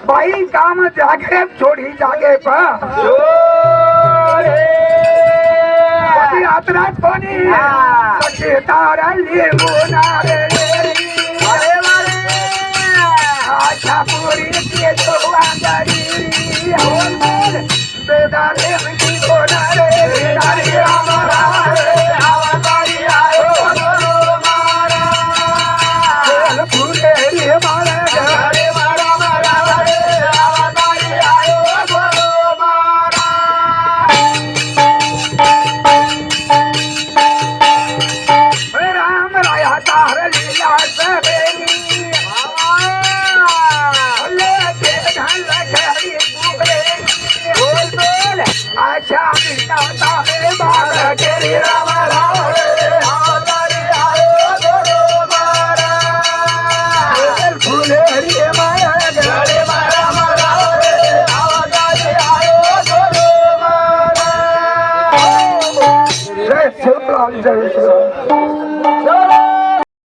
बाई काम जागे छोड़ी जागे यात्रात कोणी सखे तारा लिहूनारे आशा पुरी के चौवांगरी बेदारे की कोणारे बेदारे आमरा आवारी आयो मारा फुले रे मारा जय श्री राम।